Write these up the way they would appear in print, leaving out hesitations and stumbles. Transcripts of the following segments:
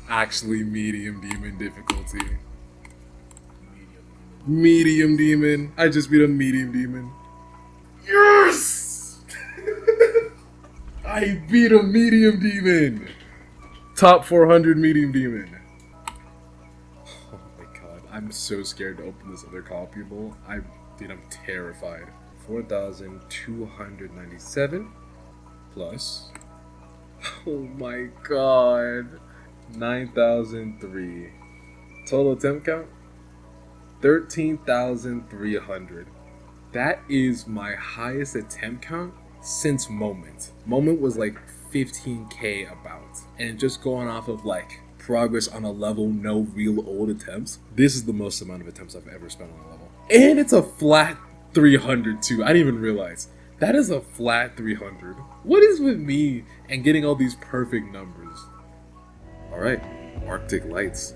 actually medium demon difficulty. Medium demon. I just beat a medium demon. Yes! I beat a medium demon. Top 400 medium demon. Oh my god. I'm so scared to open this other copyable. I'm terrified. 4,297 plus. Oh my god. 9,003. Total attempt count? 13,300. That is my highest attempt count since Moment. Moment was like 15k about. And just going off of like progress on a level, no real old attempts, this is the most amount of attempts I've ever spent on a level. And it's a flat 300 too. I didn't even realize. That is a flat 300. What is with me and getting all these perfect numbers? Alright, Arctic Lights.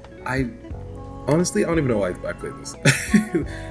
Honestly, I don't even know why I played this.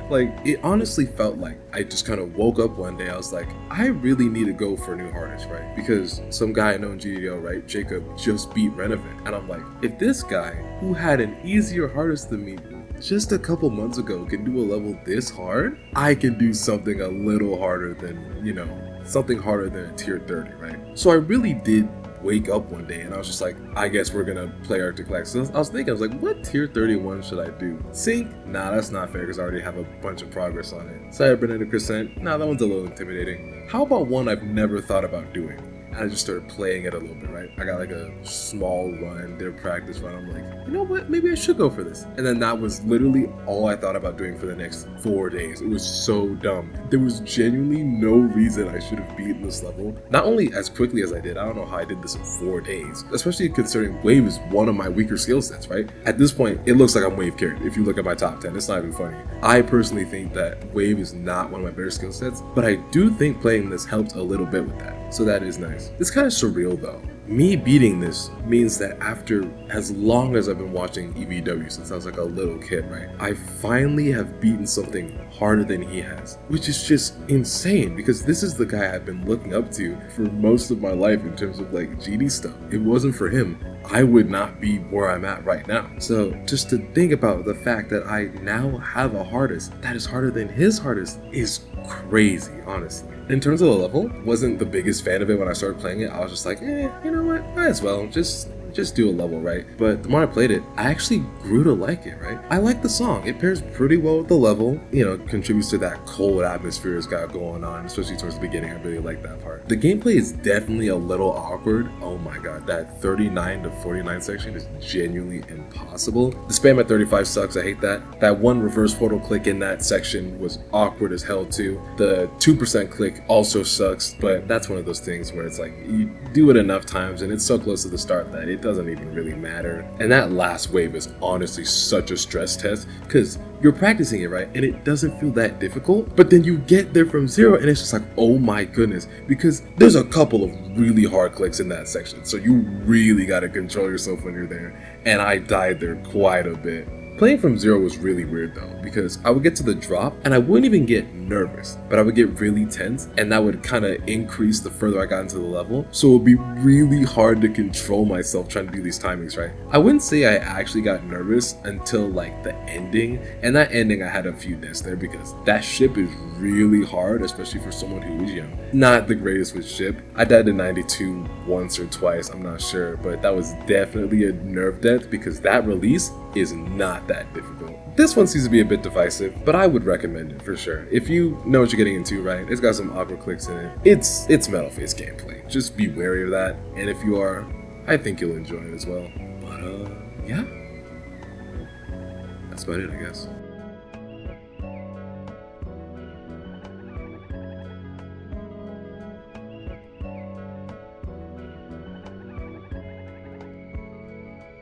Like, it honestly felt like I just kind of woke up one day, I was like, I really need to go for a new hardest, right? Because some guy I know in GDO, right, Jacob, just beat Renovant. And I'm like, if this guy, who had an easier hardest than me just a couple months ago, can do a level this hard, I can do something a little harder than, you know, something harder than a tier 30, right? So I really did wake up one day and I was just like, I guess we're gonna play Arctic Lights. So I was thinking, I was like, what tier 31 should I do? Sync? Nah, that's not fair because I already have a bunch of progress on it. Cybernetic Crescent? Nah, that one's a little intimidating. How about one I've never thought about doing? And I just started playing it a little bit, right? I got like a small run, their practice run. I'm like, you know what? Maybe I should go for this. And then that was literally all I thought about doing for the next 4 days. It was so dumb. There was genuinely no reason I should have beaten this level. Not only as quickly as I did, I don't know how I did this in 4 days. Especially considering Wave is one of my weaker skill sets, right? At this point, it looks like I'm Wave carried. If you look at my top 10, it's not even funny. I personally think that Wave is not one of my better skill sets, but I do think playing this helped a little bit with that. So that is nice. It's kind of surreal though. Me beating this means that after as long as I've been watching EVW since I was like a little kid, right? I finally have beaten something harder than he has, which is just insane because this is the guy I've been looking up to for most of my life in terms of like GD stuff. If it wasn't for him, I would not be where I'm at right now. So just to think about the fact that I now have a hardest that is harder than his hardest is crazy, honestly. In terms of the level, wasn't the biggest fan of it when I started playing it. I was just like, you know what, might as well just do a level, right? But the more I played it, I actually grew to like it, right? I like the song. It pairs pretty well with the level, you know, contributes to that cold atmosphere it's got going on, especially towards the beginning. I really like that part. The gameplay is definitely a little awkward. Oh my god, that 39 to 49 section is genuinely impossible. The spam at 35 sucks, I hate that. That one reverse portal click in that section was awkward as hell too. The 2% click also sucks, but that's one of those things where it's like, you do it enough times and it's so close to the start that it doesn't even really matter. And that last wave is honestly such a stress test because you're practicing it, right? And it doesn't feel that difficult, but then you get there from zero and it's just like, oh my goodness, because there's a couple of really hard clicks in that section. So you really got to control yourself when you're there. And I died there quite a bit. Playing from zero was really weird though, because I would get to the drop and I wouldn't even get nervous, but I would get really tense and that would kind of increase the further I got into the level. So it would be really hard to control myself trying to do these timings, right? I wouldn't say I actually got nervous until like the ending, and that ending I had a few deaths there because that ship is really hard, especially for someone who is young. Not the greatest with ship. I died to 92 once or twice, I'm not sure, but that was definitely a nerve death because that release is not that difficult. This one seems to be a bit divisive, but I would recommend it for sure. If you know what you're getting into, right? It's got some awkward clicks in it. It's Metalface gameplay. Just be wary of that. And if you are, I think you'll enjoy it as well. But yeah. That's about it, I guess.